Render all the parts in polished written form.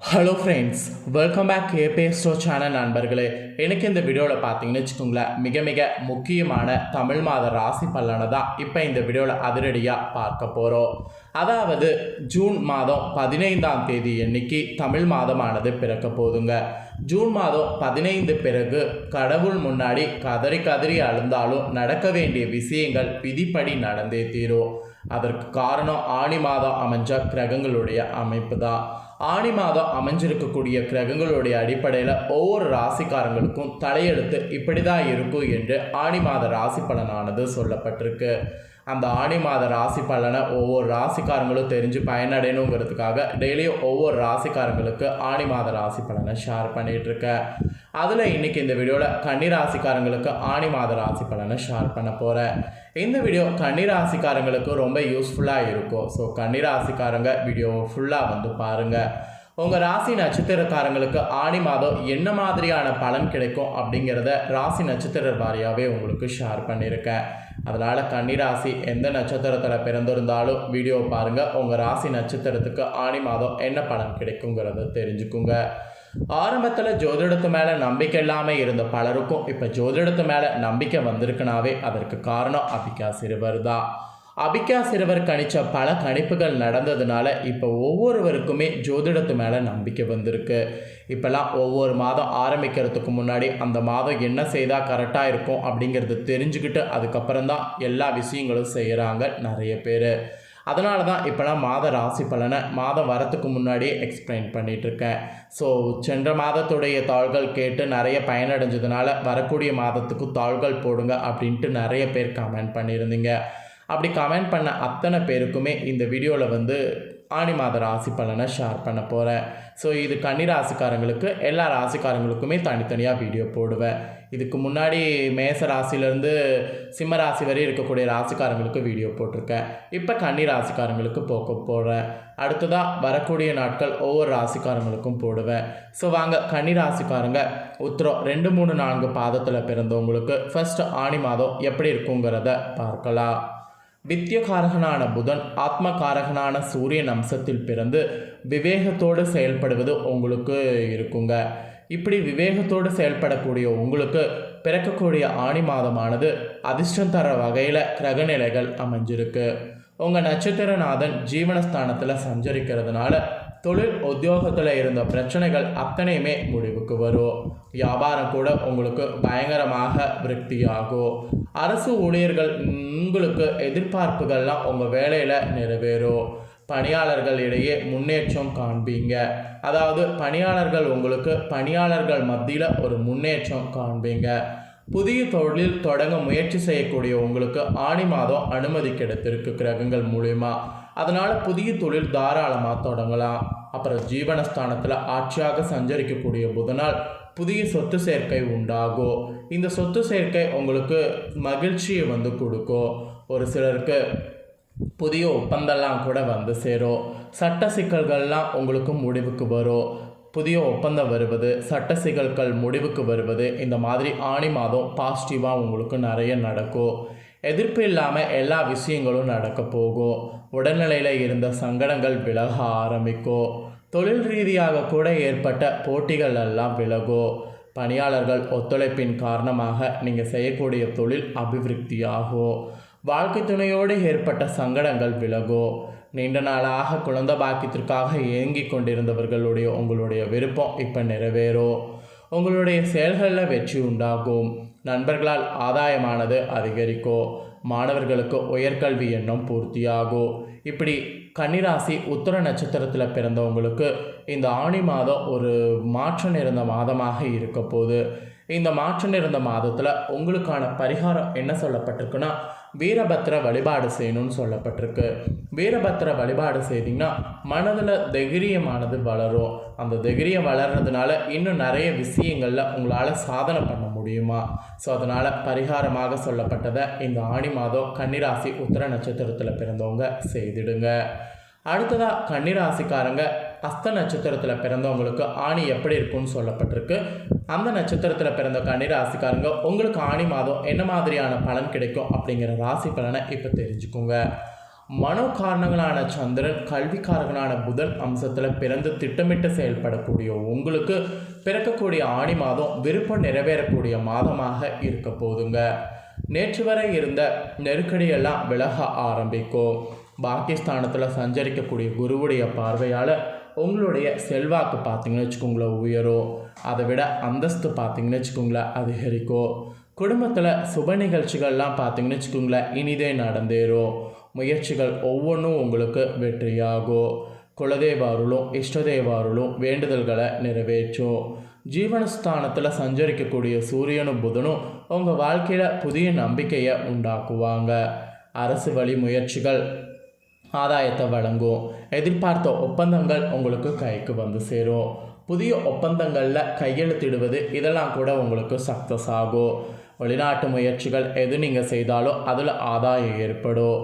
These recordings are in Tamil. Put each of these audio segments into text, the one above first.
ஹலோ ஃப்ரெண்ட்ஸ், வெல்கம் பேக் ஏபிஎஸ்டோ சேனல் நண்பர்களே. எனக்கு இந்த வீடியோவில் பார்த்தீங்கன்னு வச்சுக்கோங்களேன், மிக மிக முக்கியமான தமிழ் மாத ராசி பலனை தான் இப்போ இந்த வீடியோவில் அதிரடியாக பார்க்க போகிறோம். அதாவது ஜூன் மாதம் 15ஆம் தேதி அன்னைக்கு தமிழ் மாதமானது பிறக்க போதுங்க. ஜூன் மாதம் 15 பிறகு கடவுள் முன்னாடி கதறி கதறி அழுந்தாலும் நடக்க வேண்டிய விஷயங்கள் விதிப்படி நடந்தே தீரும். அதற்கு காரணம் ஆணி மாதம் அமைஞ்ச கிரகங்களுடைய அமைப்பு தான். ஆணி மாதம் அமைஞ்சிருக்கக்கூடிய கிரகங்களுடைய அடிப்படையில் ஒவ்வொரு ராசிக்காரங்களுக்கும் தலையெழுத்து இப்படி தான் இருக்கும் என்று ஆணி மாத ராசி பலனானது சொல்லப்பட்டிருக்கு. அந்த ஆணி மாத ராசி பலனை ஒவ்வொரு ராசிக்காரங்களும் தெரிஞ்சு பயனடையணுங்கிறதுக்காக டெய்லியும் ஒவ்வொரு ராசிக்காரங்களுக்கு ஆணி மாத ராசி பலனை ஷேர் பண்ணிகிட்ருக்கேன். அதில் இன்றைக்கி இந்த வீடியோவில் கன்னிராசிக்காரங்களுக்கு ஆணி மாத ராசி பலனை ஷேர் பண்ண போகிறேன். இந்த வீடியோ கன்னிராசிக்காரங்களுக்கு ரொம்ப யூஸ்ஃபுல்லாக இருக்கும். ஸோ கன்னிராசிக்காரங்க வீடியோ ஃபுல்லாக பாருங்கள். உங்கள் ராசி நட்சத்திரக்காரங்களுக்கு ஆணி மாதம் என்ன மாதிரியான பலன் கிடைக்கும் அப்படிங்கிறத ராசி நட்சத்திர வாரியாகவே உங்களுக்கு ஷேர் பண்ணியிருக்கேன். அதனால் கன்னிராசி எந்த நட்சத்திரத்தில் பிறந்திருந்தாலும் வீடியோ பாருங்கள். உங்கள் ராசி நட்சத்திரத்துக்கு ஆணி மாதம் என்ன பலன் கிடைக்குங்கிறத தெரிஞ்சுக்குங்க. ஆரம்பத்தில் ஜோதிடத்து மேலே நம்பிக்கை இல்லாமல் இருந்த பலருக்கும் இப்போ ஜோதிடத்து மேலே நம்பிக்கை வந்திருக்குனாவே அதற்கு காரணம் அபிகா சிறுவர் தான். அபிகா சிறுவர் கணித்த பல கணிப்புகள் நடந்ததுனால இப்போ ஒவ்வொருவருக்குமே ஜோதிடத்து மேலே நம்பிக்கை வந்திருக்கு. இப்போல்லாம் ஒவ்வொரு மாதம் ஆரம்பிக்கிறதுக்கு முன்னாடி அந்த மாதம் என்ன செய்தால் கரெக்டாக இருக்கும் அப்படிங்கிறது தெரிஞ்சுக்கிட்டு அதுக்கப்புறம் தான் எல்லா விஷயங்களும் செய்கிறாங்க நிறைய பேர். அதனால தான் இப்போலாம் மாத ராசி பலனை மாதம் வரத்துக்கு முன்னாடியே எக்ஸ்பிளைன் பண்ணிகிட்ருக்கேன். ஸோ சென்ற மாதத்துடைய தாள்கள் கேட்டு நிறைய பயனடைஞ்சதுனால வரக்கூடிய மாதத்துக்கு தாள்கள் போடுங்க அப்படின்ட்டு நிறைய பேர் கமெண்ட் பண்ணியிருந்தீங்க. அப்படி கமெண்ட் பண்ண அத்தனை பேருக்குமே இந்த வீடியோவில் ஆணி மாத ராசி பலனை ஷேர் பண்ண போகிறேன். ஸோ இது கன்னி ராசிக்காரங்களுக்கு எல்லா ராசிக்காரங்களுக்குமே தனித்தனியாக வீடியோ போடுவேன். இதுக்கு முன்னாடி மேச ராசியிலேருந்து சிம்ம ராசி வரை இருக்கக்கூடிய ராசிக்காரங்களுக்கு வீடியோ போட்டிருக்கேன். இப்போ கன்னி ராசிக்காரங்களுக்கு போடுறேன். அடுத்ததாக வரக்கூடிய நாட்கள் ஒவ்வொரு ராசிக்காரங்களுக்கும் போடுவேன். ஸோ வாங்க கன்னி ராசிக்காரங்க உத்திரம் 2, 3, 4 பாதத்தில் பிறந்தவங்களுக்கு ஃபர்ஸ்ட் ஆணி மாதம் எப்படி இருக்குங்கிறத பார்க்கலாம். வித்யகாரகனான புதன் ஆத்மகாரகனான சூரியன் அம்சத்தில் பிறந்து விவேகத்தோடு செயல்படுவது உங்களுக்கு இருக்குங்க. இப்படி விவேகத்தோடு செயல்படக்கூடிய உங்களுக்கு பிறக்கக்கூடிய ஆணி மாதமானது அதிர்ஷ்டம் தர வகையில் கிரகநிலைகள் அமைஞ்சிருக்கு. உங்கள் நட்சத்திரநாதன் ஜீவனஸ்தானத்தில் சஞ்சரிக்கிறதுனால தொழில் உத்தியோகத்தில் இருந்த பிரச்சனைகள் அத்தனையுமே முடிவுக்கு வரும். வியாபாரம் கூட உங்களுக்கு பயங்கரமாக விருத்தியாகும். அரசு ஊழியர்கள் உங்களுக்கு எதிர்பார்ப்புகள்லாம் உங்கள் வேலையில் நிறைவேறும். பணியாளர்களிடையே முன்னேற்றம் காண்பீங்க. அதாவது பணியாளர்கள் உங்களுக்கு பணியாளர்கள் மத்தியில் ஒரு முன்னேற்றம் காண்பீங்க. புதிய தொழில் தொடங்க முயற்சி செய்யக்கூடிய உங்களுக்கு ஆணி மாதம் அனுமதி கிடைத்திருக்கு கிரகங்கள் மூலிமா. அதனால் புதிய தொழில் தாராளமாக தொடங்கலாம். அப்புறம் ஜீவனஸ்தானத்தில் ஆட்சியாக சஞ்சரிக்கக்கூடிய புதனால் புதிய சொத்து சேர்க்கை உண்டாகும். இந்த சொத்து சேர்க்கை உங்களுக்கு மகிழ்ச்சியை கொடுக்கும். ஒரு சிலருக்கு புதிய ஒப்பந்தம்லாம் கூட சேரும். சட்ட சிக்கல்கள்லாம் உங்களுக்கு முடிவுக்கு வரும். புதிய ஒப்பந்தம் வருவது, சட்ட சிக்கல்கள் முடிவுக்கு வருவது, இந்த மாதிரி ஆணி மாதம் பாசிட்டிவாக உங்களுக்கு நிறைய நடக்கும். எதிர்ப்பு இல்லாமல் எல்லா விஷயங்களும் நடக்க போகும். உடல்நிலையில் இருந்த சங்கடங்கள் விலக ஆரம்பிக்கும். தொழில் ரீதியாக கூட ஏற்பட்ட போட்டிகள் எல்லாம் விலகும். பணியாளர்கள் ஒத்துழைப்பின் காரணமாக நீங்கள் செய்யக்கூடிய தொழில் அபிவிருத்தியாகும். வாழ்க்கை துணையோடு ஏற்பட்ட சங்கடங்கள் விலகும். நீண்ட நாளாக குழந்தை பாக்கியத்திற்காக ஏங்கி கொண்டிருந்தவர்களுடைய உங்களுடைய விருப்பம் இப்போ நிறைவேறும். உங்களுடைய செயல்களில் வெற்றி உண்டாகும். நண்பர்களால் ஆதாயமானது அதிகரிக்கும். மாணவர்களுக்கு உயர்கல்வி எண்ணம் பூர்த்தியாகும். இப்படி கன்னிராசி உத்திர நட்சத்திரத்தில் பிறந்தவங்களுக்கு இந்த ஆணி மாதம் ஒரு மாற்றம் நிறைந்த மாதமாக இருக்க போகுது. இந்த மாற்றம் நிறைந்த மாதத்தில் உங்களுக்கான பரிகாரம் என்ன சொல்லப்பட்டிருக்குன்னா, வீரபத்திர வழிபாடு செய்யணும்னு சொல்லப்பட்டிருக்கு. வீரபத்திர வழிபாடு செய்திங்கன்னா மனதில் தைரியமானது வளரும். அந்த தைரியம் வளர்றதுனால இன்னும் நிறைய விஷயங்களில் உங்களால் சாதனை பண்ண முடியுமா. ஸோ அதனால் பரிகாரமாக சொல்லப்பட்டதை இந்த ஆணி மாதம் கன்னிராசி உத்திர நட்சத்திரத்தில் பிறந்தவங்க செய்திடுங்க. அடுத்ததாக கன்னிராசிக்காரங்க அஸ்த நட்சத்திரத்தில் பிறந்தவங்களுக்கு ஆணி எப்படி இருக்குன்னு சொல்லப்பட்டிருக்கு. அந்த நட்சத்திரத்தில் பிறந்த கன்னிராசிக்காரங்க உங்களுக்கு ஆணி மாதம் என்ன மாதிரியான பலன் கிடைக்கும் அப்படிங்கிற ராசி பலனை இப்போ தெரிஞ்சுக்கோங்க. மனோ காரணங்களான சந்திரன், கல்விக்காரகனான புதன் அம்சத்தில் பிறந்து திட்டமிட்டு செயல்படக்கூடிய உங்களுக்கு பிறக்கக்கூடிய ஆணி மாதம் விருப்பம் நிறைவேறக்கூடிய மாதமாக இருக்க போதுங்க. நேற்று வரை இருந்த நெருக்கடியெல்லாம் விலக ஆரம்பிக்கும். பாகிஸ்தானத்தில் சஞ்சரிக்கக்கூடிய குருவுடைய பார்வையால் உங்களுடைய செல்வாக்கு பார்த்தீங்கன்னு வச்சுக்கோங்களேன் உயரும். அதை விட அந்தஸ்து பார்த்தீங்கன்னு வச்சுக்கோங்களேன் அதிகரிக்கும். குடும்பத்தில் சுப நிகழ்ச்சிகள்லாம் பார்த்தீங்கன்னு வச்சுக்கோங்களேன் இனிதே நடந்தேறும். முயற்சிகள் ஒவ்வொன்றும் உங்களுக்கு வெற்றியாகும். குலதெய்வ அருளும் இஷ்டதெய்வ அருளும் வேண்டுதல்களை நிறைவேற்றும். ஜீவனஸ்தானத்தில் சஞ்சரிக்கக்கூடிய சூரியனும் புதனும் உங்கள் வாழ்க்கையில் புதிய நம்பிக்கையை உண்டாக்குவாங்க. அரசு வழி முயற்சிகள் ஆதாயத்தை வழங்கும். எதிர்பார்த்த ஒப்பந்தங்கள் உங்களுக்கு கைக்கு வந்து சேரும். புதிய ஒப்பந்தங்களில் கையெழுத்திடுவது இதெல்லாம் கூட உங்களுக்கு சக்ஸஸ் ஆகும். வெளிநாட்டு முயற்சிகள் எது நீங்கள் செய்தாலும் அதில் ஆதாயம் ஏற்படும்.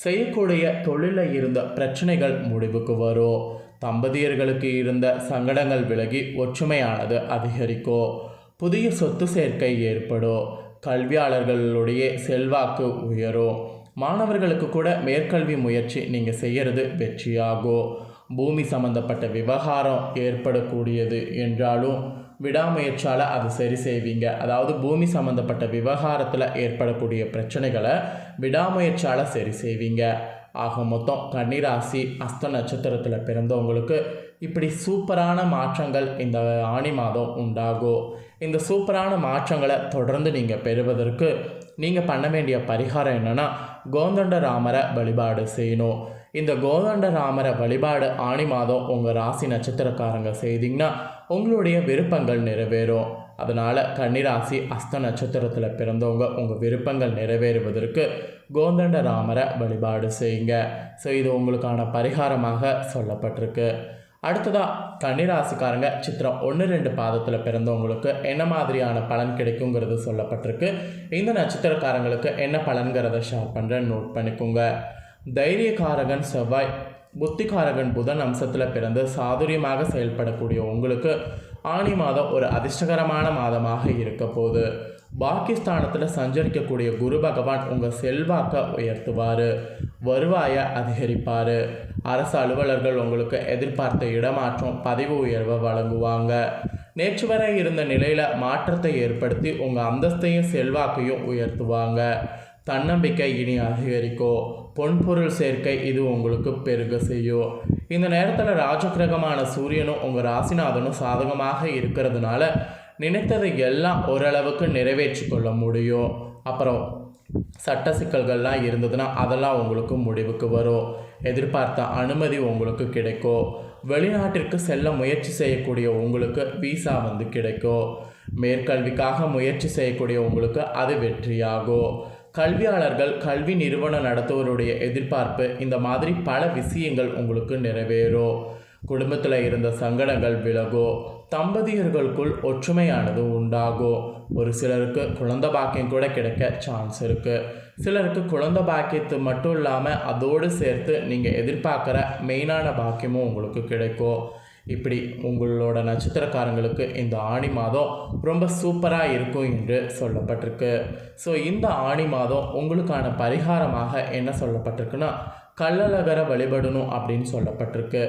செய்யக்கூடிய தொழிலில் இருந்த பிரச்சனைகள் முடிவுக்கு வரும். தம்பதியர்களுக்கு இருந்த சங்கடங்கள் விலகி ஒற்றுமையானது அதிகரிக்கும். புதிய சொத்து சேர்க்கை ஏற்படும். கல்வியாளர்களுடைய செல்வாக்கு உயரும். மாணவர்களுக்கு கூட மேற்கல்வி முயற்சி நீங்கள் செய்கிறது வெற்றியாகும். பூமி சம்பந்தப்பட்ட விவகாரம் ஏற்படக்கூடியது என்றாலும் விடாமுயற்சியால் அது சரி செய்வீங்க. அதாவது பூமி சம்பந்தப்பட்ட விவகாரத்தில் ஏற்படக்கூடிய பிரச்சனைகளை விடாமுயற்சியால் சரி செய்வீங்க. ஆக மொத்தம் கன்னிராசி அஸ்த நட்சத்திரத்தில் பிறந்தவங்களுக்கு இப்படி சூப்பரான மாற்றங்கள் இந்த ஆணி மாதம் உண்டாகும். இந்த சூப்பரான மாற்றங்களை தொடர்ந்து நீங்கள் பெறுவதற்கு நீங்கள் பண்ண வேண்டிய பரிகாரம் என்னென்னா, கோதண்ட ராமரை வழிபாடு செய்யணும். இந்த கோதண்ட ராமரை வழிபாடு ஆணி மாதம் உங்கள் ராசி நட்சத்திரக்காரங்க செய்தீங்கன்னா உங்களுடைய விருப்பங்கள் நிறைவேறும். அதனால் கன்னிராசி அஸ்த நட்சத்திரத்தில் பிறந்தவங்க உங்கள் விருப்பங்கள் நிறைவேறுவதற்கு கோதண்ட ராமரை வழிபாடு செய்யுங்க. ஸோ இது உங்களுக்கான பரிகாரமாக சொல்லப்பட்டிருக்கு. அடுத்ததாக கன்னிராசிக்காரங்க சித்திரம் 1-2 பாதத்தில் பிறந்தவங்களுக்கு என்ன மாதிரியான பலன் கிடைக்குங்கிறது சொல்லப்பட்டிருக்கு. இந்த நட்சத்திரக்காரங்களுக்கு என்ன பலன்கிறத ஷேர் பண்ணுறேன், நோட் பண்ணிக்கோங்க. தைரியக்காரகன் செவ்வாய், புத்திகாரகன் புதன் அம்சத்தில் பிறந்து சாதுரியமாக செயல்படக்கூடிய உங்களுக்கு ஆணி மாதம் ஒரு அதிர்ஷ்டகரமான மாதமாக இருக்க போகுது. பாகிஸ்தானத்தில் சஞ்சரிக்கக்கூடிய குரு பகவான் உங்கள் செல்வாக்கை உயர்த்துவார், வருவாயை அதிகரிப்பார். அரசு அலுவலர்கள் உங்களுக்கு எதிர்பார்த்த இடமாற்றம், பதவி உயர்வை வழங்குவாங்க. நேற்று வரை இருந்த நிலையில் மாற்றத்தை ஏற்படுத்தி உங்கள் அந்தஸ்தையும் செல்வாக்கையும் உயர்த்துவாங்க. தன்னம்பிக்கை இனி அதிகரிக்கும். பொன்பொருள் சேர்க்கை இது உங்களுக்கு பெருக செய்யும். இந்த நேரத்தில் ராஜகிரகமான சூரியனும் உங்கள் ராசிநாதனும் சாதகமாக இருக்கிறதுனால நினைத்ததை எல்லாம் ஓரளவுக்கு நிறைவேற்றி கொள்ள முடியும். அப்புறம் சட்ட சிக்கல்கள்லாம் இருந்ததுன்னா அதெல்லாம் உங்களுக்கு முடிவுக்கு வரும். எதிர்பார்த்த அனுமதி உங்களுக்கு கிடைக்கும். வெளிநாட்டிற்கு செல்ல முயற்சி செய்யக்கூடிய உங்களுக்கு விசா கிடைக்கும். மேற்கல்விக்காக முயற்சி செய்யக்கூடிய உங்களுக்கு அது வெற்றியாகும். கல்வியாளர்கள், கல்வி நிறுவனம் நடத்துவருடைய எதிர்பார்ப்பு, இந்த மாதிரி பல விஷயங்கள் உங்களுக்கு நிறைவேறும். குடும்பத்தில் இருந்த சங்கடங்கள் விலகும். தம்பதியர்களுக்குள் ஒற்றுமையானது உண்டாகும். ஒரு சிலருக்கு குழந்தை பாக்கியம் கூட கிடைக்க சான்ஸ் இருக்குது. சிலருக்கு குழந்தை பாக்கியத்து மட்டும் இல்லாமல் அதோடு சேர்த்து நீங்கள் எதிர்பார்க்குற மெயினான பாக்கியமும் உங்களுக்கு கிடைக்கும். இப்படி உங்களோட நட்சத்திரக்காரங்களுக்கு இந்த ஆணி மாதம் ரொம்ப சூப்பராக இருக்கும் என்று சொல்லப்பட்டிருக்கு. ஸோ இந்த ஆணி மாதம் உங்களுக்கான பரிகாரமாக என்ன சொல்லப்பட்டிருக்குன்னா, கள்ளழகரை வழிபடணும் அப்படின்னு சொல்லப்பட்டிருக்கு.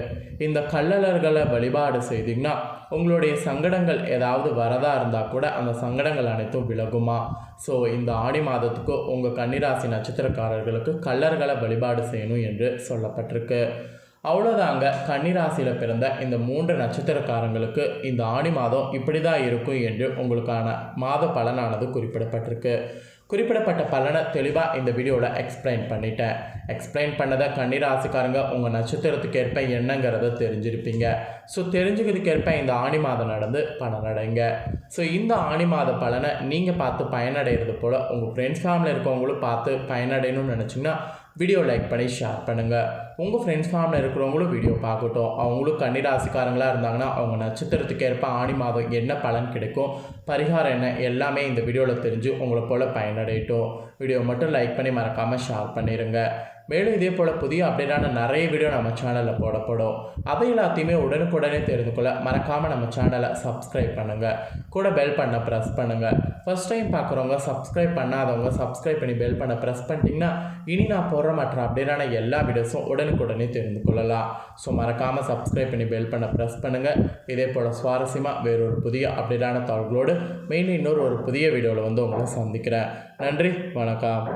இந்த கள்ளழகரை வழிபாடு செய்தீங்கன்னா உங்களுடைய சங்கடங்கள் ஏதாவது வரதா இருந்தால் கூட அந்த சங்கடங்கள் அனைத்தும் விலகுமா. ஸோ இந்த ஆணி மாதத்துக்கு உங்கள் கன்னிராசி நட்சத்திரக்காரர்களுக்கு கள்ளர்களை வழிபாடு செய்யணும் என்று சொல்லப்பட்டிருக்கு. அவ்வளோதாங்க. கன்னிராசியில் பிறந்த இந்த 3 நட்சத்திரக்காரங்களுக்கு இந்த ஆணி மாதம் இப்படி தான் இருக்கும் என்று உங்களுக்கான மாத பலனானது குறிப்பிடப்பட்டிருக்கு. குறிப்பிடப்பட்ட பலனை தெளிவாக இந்த வீடியோவில் எக்ஸ்பிளைன் பண்ணிட்டேன். எக்ஸ்பிளைன் பண்ணதை கன்னிராசிக்காரங்க உங்கள் நட்சத்திரத்துக்கு ஏற்ப என்னங்கிறத தெரிஞ்சிருப்பீங்க. ஸோ தெரிஞ்சுக்கிறதுக்கேற்ப இந்த ஆணி மாதம் நடந்து பலனடைங்க. ஸோ இந்த ஆணி மாத பலனை நீங்கள் பார்த்து பயனடைகிறது போல் உங்கள் ஃப்ரெண்ட்ஸ் ஃபேமிலியில் இருக்கவங்களும் பார்த்து பயனடையணும்னு நினச்சிங்கன்னா வீடியோ லைக் பண்ணி ஷேர் பண்ணுங்கள். உங்கள் ஃப்ரெண்ட்ஸ் ஃபேமிலியில் இருக்கிறவங்களும் வீடியோ பார்க்கட்டும். அவங்களும் கன்னிராசிக்காரங்களாக இருந்தாங்கன்னா அவங்க நட்சத்திரத்துக்கு ஏற்ப ஆணி மாதம் என்ன பலன் கிடைக்கும், பரிகாரம் என்ன, எல்லாமே இந்த வீடியோவில் தெரிஞ்சு உங்களை போல் பயனடையட்டும். வீடியோ மட்டும் லைக் பண்ணி மறக்காமல் ஷேர் பண்ணிடுங்க. மேலும் இதே போல் புதிய அப்டேட்டான நிறைய வீடியோ நம்ம சேனலில் போடப்படும். அதை எல்லாத்தையுமே உடனுக்குடனே தெரிந்து கொள்ள மறக்காமல் நம்ம சேனலை சப்ஸ்கிரைப் பண்ணுங்கள். கூட பெல் பண்ண ப்ரெஸ் பண்ணுங்கள். ஃபர்ஸ்ட் டைம் பார்க்குறவங்க சப்ஸ்கிரைப் பண்ணாதவங்க சப்ஸ்கிரைப் பண்ணி பெல் பண்ண ப்ரெஸ் பண்ணிட்டீங்கன்னா இனி நான் போடுற மற்ற அப்டேட்டான எல்லா வீடியோஸும் உடனுக்குடனே தெரிந்து கொள்ளலாம். ஸோ மறக்காமல் சப்ஸ்கிரைப் பண்ணி பெல் பண்ண ப்ரெஸ் பண்ணுங்கள். இதே போல் சுவாரஸ்யமாக வேறொரு புதிய அப்டேட்டான தகவலோடு மெயின்லி இன்னொரு புதிய வீடியோவில் உங்களை சந்திக்கிறேன். நன்றி, வணக்கம்.